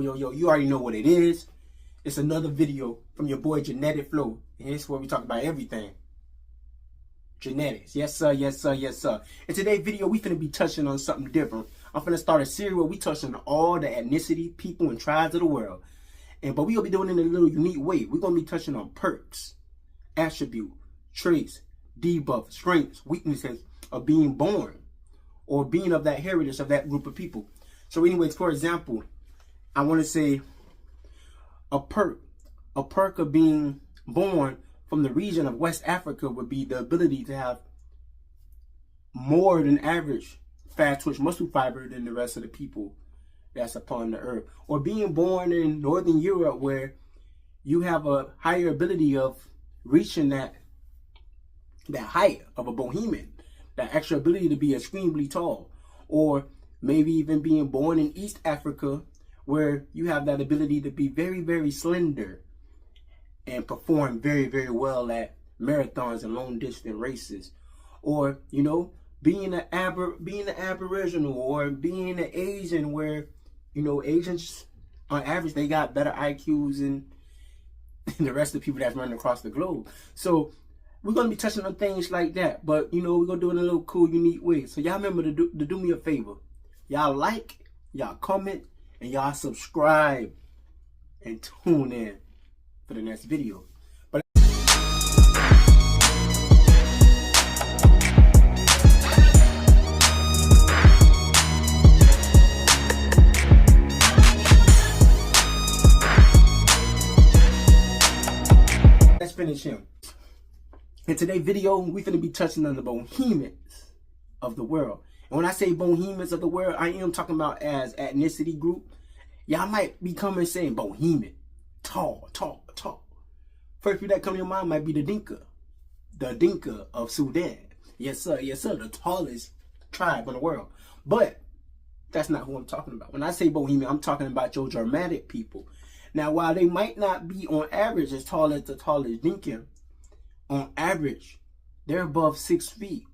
Yo, you already know what it is. It's another video from your boy Genetic Flow. And here's where we talk about everything. Genetics. Yes, sir, yes, sir, yes, sir. In today's video, we finna be touching on something different. I'm finna start a series where we touch on all the ethnicity, people, and tribes of the world. But we gonna be doing it in a little unique way. We're gonna be touching on perks, attributes, traits, debuffs, strengths, weaknesses of being born or being of that heritage of that group of people. So anyways, for example, I want to say a perk of being born from the region of West Africa would be the ability to have more than average fast twitch muscle fiber than the rest of the people that's upon the earth. Or being born in Northern Europe, where you have a higher ability of reaching that height of a bohemian, that extra ability to be extremely tall. Or maybe even being born in East Africa, where you have that ability to be very, very slender and perform very, very well at marathons and long distance races. Or, you know, being an Aboriginal or being an Asian, where, you know, Asians on average, they got better IQs than the rest of the people that's running across the globe. So we're going to be touching on things like that, but, you know, we're going to do it in a little cool, unique way. So y'all remember to do me a favor. Y'all like, y'all comment, and y'all subscribe and tune in for the next video. But let's finish him. In today's video, we finna be touching on the bohemians of the world. And when I say bohemians of the world, I am talking about as ethnicity group. Y'all might be coming saying bohemian, tall. First people that come to your mind might be the Dinka of Sudan. Yes, sir, the tallest tribe in the world. But that's not who I'm talking about. When I say bohemian, I'm talking about your Germanic people. Now, while they might not be on average as tall as the tallest Dinka, on average, they're above 6 feet.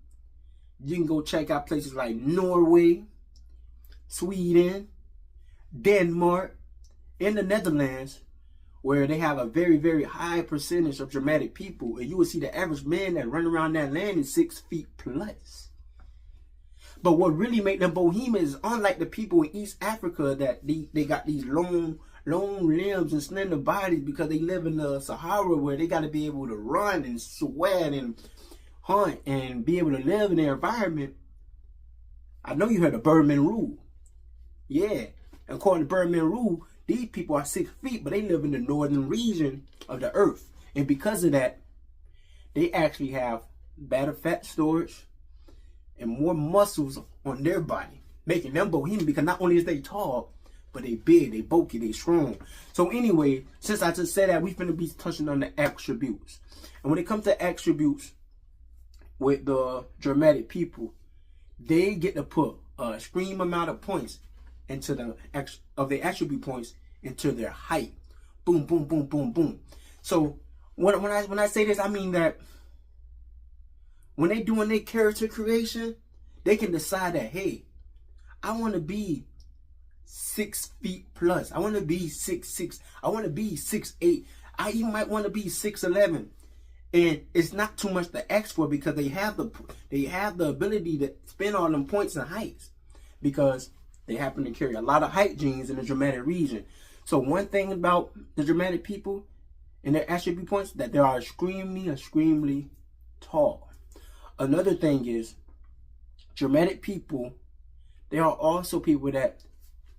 You can go check out places like Norway, Sweden, Denmark, and the Netherlands, where they have a very, very high percentage of Germanic people. And you will see the average man that run around that land is 6 feet plus. But what really make them bohemians is unlike the people in East Africa, that they got these long limbs and slender bodies because they live in the Sahara, where they got to be able to run and sweat and hunt and be able to live in their environment. I know you heard of Birdman rule. Yeah, according to Birdman rule, these people are 6 feet, but they live in the northern region of the earth. And because of that, they actually have better fat storage and more muscles on their body, making them bohemian, because not only is they tall, but they big, they bulky, they strong. So anyway, since I just said that, we finna be touching on the attributes. And when it comes to attributes with the Germanic people, they get to put a extreme amount of points into the attribute points into their height. Boom, boom, boom, boom, boom. So when I say this, I mean that when they doing their character creation, they can decide that, hey, I want to be 6 feet plus. I want to be 6'6". I want to be 6'8". I even might want to be 6'11". And it's not too much to ask for, because they have the ability to spend all them points and heights, because they happen to carry a lot of height genes in the Germanic region. So one thing about the Germanic people and their attribute points, that they are extremely tall. Another thing is, Germanic people, they are also people that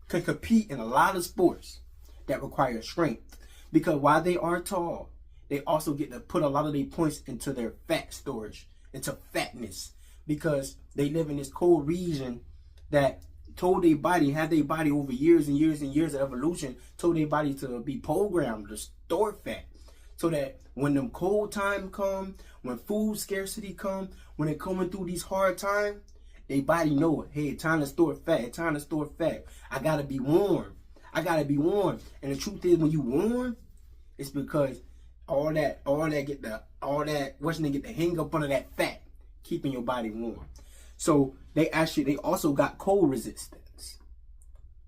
can compete in a lot of sports that require strength, because while they are tall, they also get to put a lot of their points into their fat storage, into fatness, because they live in this cold region that told their body, had their body over years and years and years of evolution, told their body to be programmed to store fat, so that when them cold time come, when food scarcity come, when they're coming through these hard times, their body know, hey, time to store fat, time to store fat. I gotta be warm. And the truth is, when you warm, it's because all that get the hang up under that fat, keeping your body warm. So they also got cold resistance.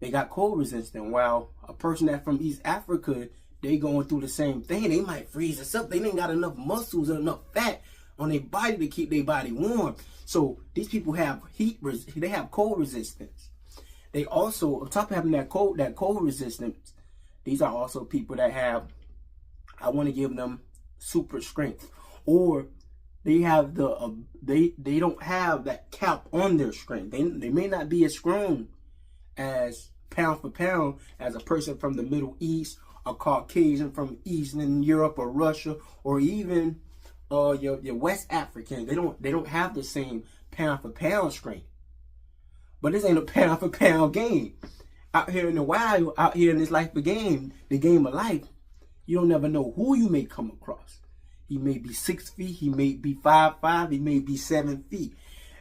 They got cold resistant. While a person that's from East Africa, they going through the same thing. They might freeze us up. They ain't got enough muscles or enough fat on their body to keep their body warm. So these people have they have cold resistance. They also, on top of having that cold resistance, these are also people that have, I want to give them super strength, or they have the they don't have that cap on their strength. They may not be as strong as pound for pound as a person from the Middle East, a Caucasian from Eastern Europe or Russia, or even your West African. They don't have the same pound for pound strength. But this ain't a pound for pound game. Out here in the wild, out here in this life of game, the game of life, you don't never know who you may come across. He may be 6 feet, he may be 5'5", he may be 7 feet.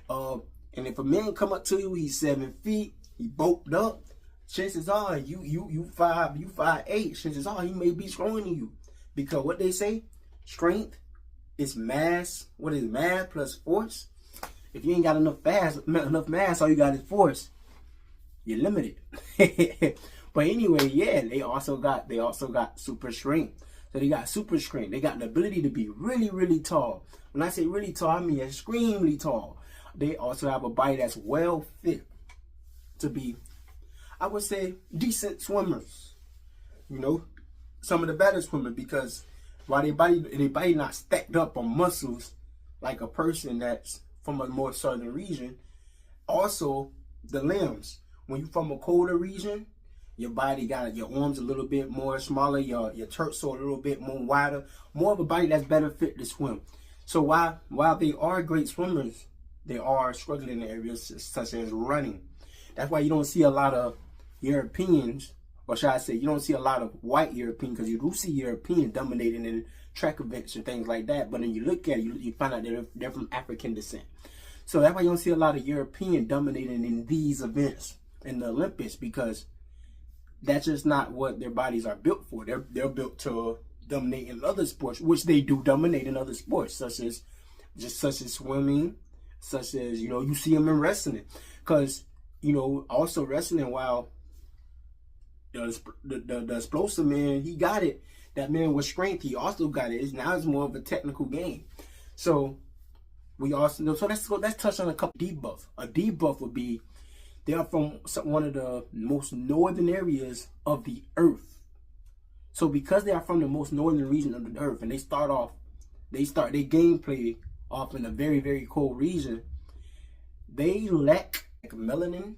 And if a man come up to you, he's 7 feet, he bulked up, chances are you 5'8", chances are he may be stronger than you. Because what they say, strength is mass. What is mass plus force? If you ain't got enough mass, all you got is force. You're limited. But anyway, yeah, they also got super strength. So they got super strength. They got the ability to be really, really tall. When I say really tall, I mean extremely tall. They also have a body that's well fit to be, I would say, decent swimmers. You know, some of the better swimmers, because while their body not stacked up on muscles like a person that's from a more southern region, also the limbs. When you're from a colder region, your body got your arms a little bit more smaller, your torso a little bit more wider, more of a body that's better fit to swim. So while they are great swimmers, they are struggling in areas such as running. That's why you don't see a lot of Europeans, or should I say, you don't see a lot of white Europeans, because you do see Europeans dominating in track events and things like that. But when you look at it, you find out they're from African descent. So that's why you don't see a lot of European dominating in these events in the Olympics, because that's just not what their bodies are built for. They're built to dominate in other sports, which they do dominate in other sports, such as swimming, such as, you know, you see them in wrestling. Because, you know, also wrestling, while the explosive man, he got it. That man with strength, he also got it. Now it's more of a technical game. So we also know. So let's touch on a couple debuffs. A debuff would be they are from one of the most northern areas of the earth. So because they are from the most northern region of the earth, and they start their gameplay off in a very, very cold region, they lack melanin.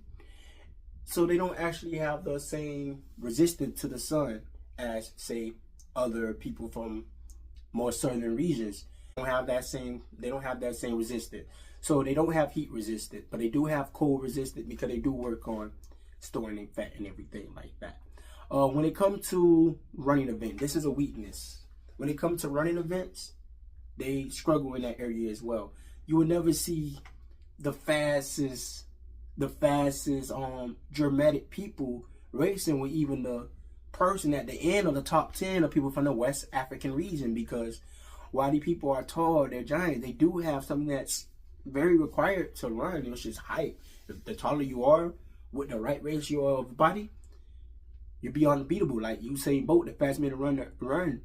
So they don't actually have the same resistance to the sun as, say, other people from more southern regions. They don't have that same resistance. So they don't have heat resistant, but they do have cold resistant, because they do work on storing their fat and everything like that. When it comes to running events, this is a weakness. When it comes to running events, they struggle in that area as well. You will never see the fastest Germanic people racing with even the person at the end of the top 10 of people from the West African region, because while these people are tall, they're giant, they do have something that's very required to run, which is height. If the taller you are with the right ratio of body, you'll be unbeatable. Like Usain Bolt, the fastest man to run,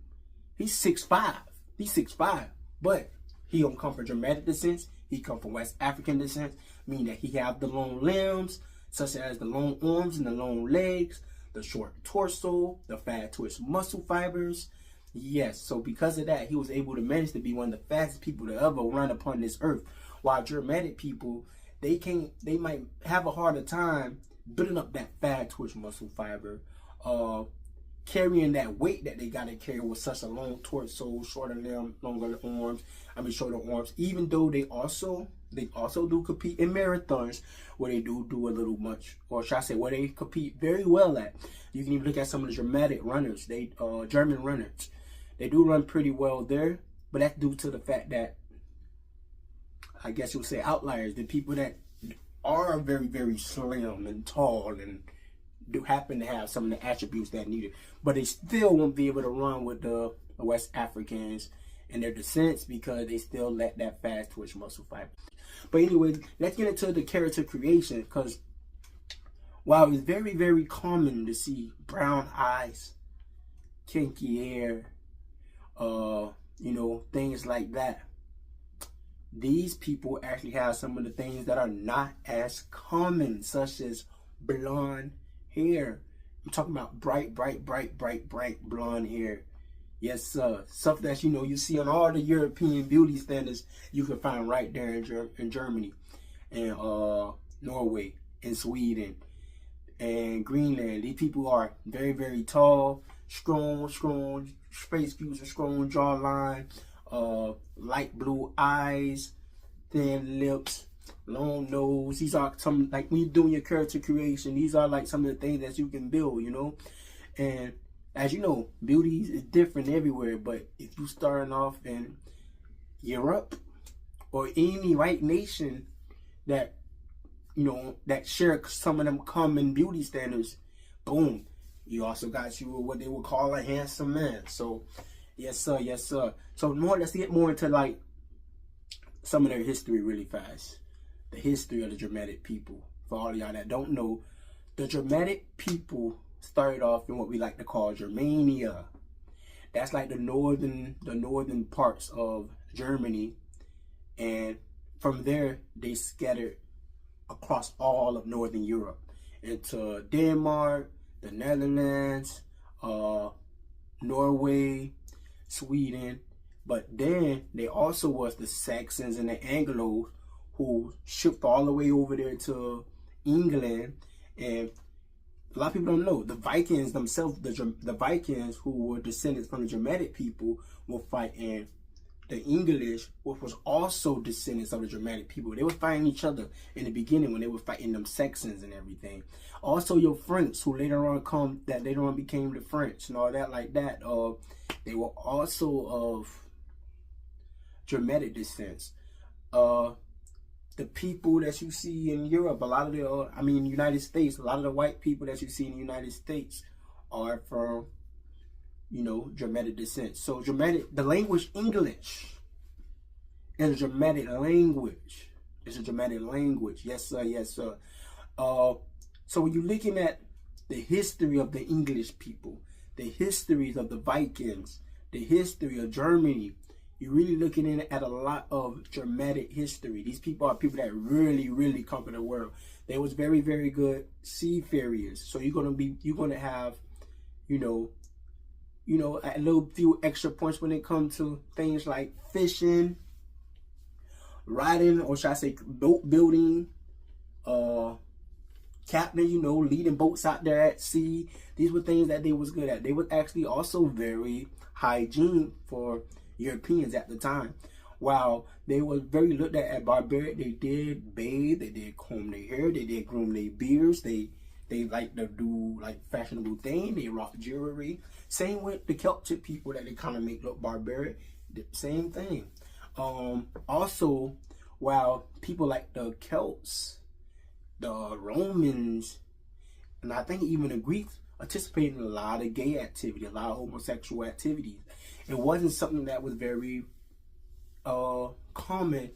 he's 6'5". He's 6'5", but he don't come from Germanic descent. He come from West African descent, meaning that he have the long limbs, such as the long arms and the long legs, the short torso, the fat twitch muscle fibers. Yes, so because of that, he was able to manage to be one of the fastest people to ever run upon this earth. While Germanic people, they might have a harder time building up that fat twitch muscle fiber, carrying that weight that they gotta carry with such a long torso, shorter arms. Even though they also do compete in marathons, where they do a little much, or should I say, where they compete very well at. You can even look at some of the Germanic runners, German runners. They do run pretty well there, but that's due to the fact that, I guess you would say, outliers, the people that are very, very slim and tall and do happen to have some of the attributes that are needed, but they still won't be able to run with the West Africans and their descents, because they still lack that fast twitch muscle fiber. But anyway, let's get into the character creation, because while it's very, very common to see brown eyes, kinky hair, things like that, these people actually have some of the things that are not as common, such as blonde hair. I'm talking about bright blonde hair. Yes, sir. Stuff that you see on all the European beauty standards, you can find right there in Germany, and Norway, and Sweden, and Greenland. These people are very, very tall, strong face features, strong jawline, light blue eyes, thin lips, long nose. These are some, like, when you're doing your character creation, these are like some of the things that you can build, And as you know, beauty is different everywhere, but if you starting off in Europe or any white nation that that share some of them common beauty standards, boom, you also got you what they would call a handsome man. So yes sir. So let's get more into like some of their history really fast. The history of the Germanic people. For all of y'all that don't know, the Germanic people started off in what we like to call Germania. That's like the northern parts of Germany, and from there they scattered across all of Northern Europe into Denmark, the Netherlands, Norway, Sweden. But then they also was the Saxons and the Anglos, who shipped all the way over there to England. And a lot of people don't know, the Vikings themselves, the Vikings, who were descendants from the Germanic people, were fighting the English, which was also descendants of the Germanic people. They were fighting each other in the beginning when they were fighting them Saxons and everything. Also your French, who later on became the French and all that like that. They were also of Germanic descent. The people that you see in Europe, a lot of United States, a lot of the white people that you see in the United States are from, Germanic descent. So the language English is a Germanic language. It's a Germanic language. Yes, sir. Yes, sir. So when you're looking at the history of the English people, the histories of the Vikings, the history of Germany, you're really looking at a lot of Germanic history. These people are people that really, really conquered the world. They was very, very good seafarers. So you're gonna have, a little few extra points when it comes to things like fishing, riding, or should I say boat building, captain, leading boats out there at sea. These were things that they was good at. They were actually also very hygiene for Europeans at the time. While they were very looked at barbaric, they did bathe, they did comb their hair, they did groom their beards, they like to do like fashionable things, they rock jewelry. Same with the Celtic people that they kind of make look barbaric. The same thing. Also, while people like the Celts, the Romans, and I think even the Greeks participated in a lot of gay activity, a lot of homosexual activities. It wasn't something that was very common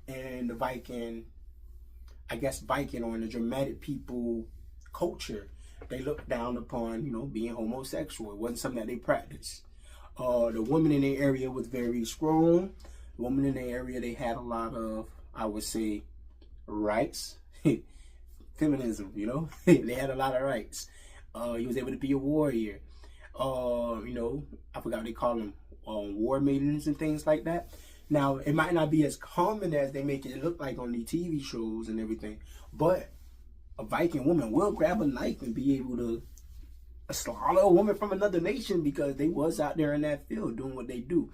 in the Viking or in the Germanic people culture. They looked down upon, being homosexual. It wasn't something that they practiced. The woman in the area was very strong. The woman in the area, they had a lot of, I would say, rights. Feminism, they had a lot of rights. He was able to be a warrior. I forgot what they call them, war maidens and things like that. Now, it might not be as common as they make it look like on the TV shows and everything, but a Viking woman will grab a knife and be able to slaughter a woman from another nation because they was out there in that field doing what they do.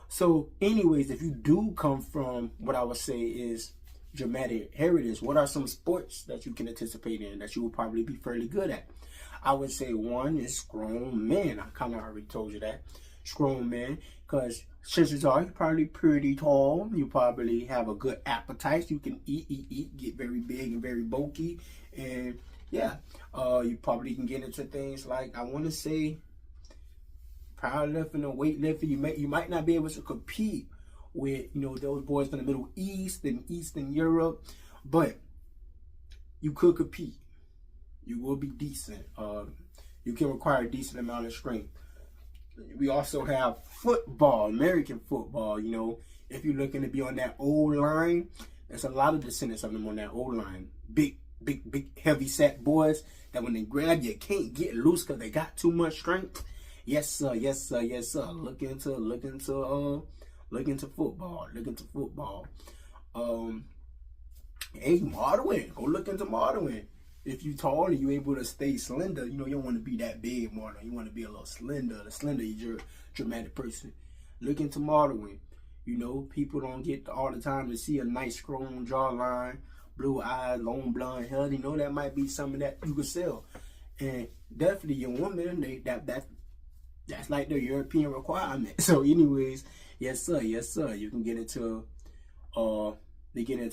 So anyways, if you do come from what I would say is Germanic heritage, what are some sports that you can participate in that you will probably be fairly good at? I would say one is strong men. I kind of already told you that. Strong men, because chances are you're probably pretty tall. You probably have a good appetite. You can eat, get very big and very bulky. And yeah, you probably can get into things like, I want to say, powerlifting or weightlifting. You might not be able to compete with, those boys from the Middle East and Eastern Europe, but you could compete. You will be decent. You can require a decent amount of strength. We also have football, American football. You know, if you're looking to be on that old line, there's a lot of descendants of them on that old line. Big, heavy set boys that when they grab you can't get loose because they got too much strength. Yes, sir. Yes, sir. Yes, sir. Look into football. Look into football. Hey, modeling. Go look into modeling. If you tall and you able to stay slender, you know, you don't want to be that big modeling. You want to be a little slender. The slender is your dramatic person. Look into modeling. You know, people don't get all the time to see a nice strong jawline, blue eyes, long blonde hair. You know, that might be something that you could sell. And definitely your woman, that's like the European requirement. So anyways, yes sir, you can get into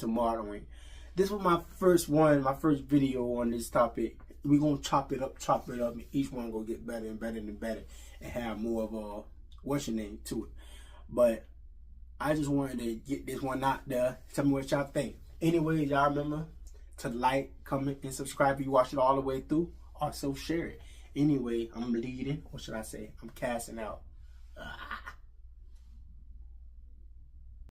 modeling. This was my first video on this topic. We're gonna chop it up, and each one gonna get better and better and better and have more of a what's your name to it. But I just wanted to get this one out there. Tell me what y'all think. Anyways, y'all remember to like, comment, and subscribe if you watch it all the way through. Also share it. Anyway, I'm leading. What should I say? I'm casting out.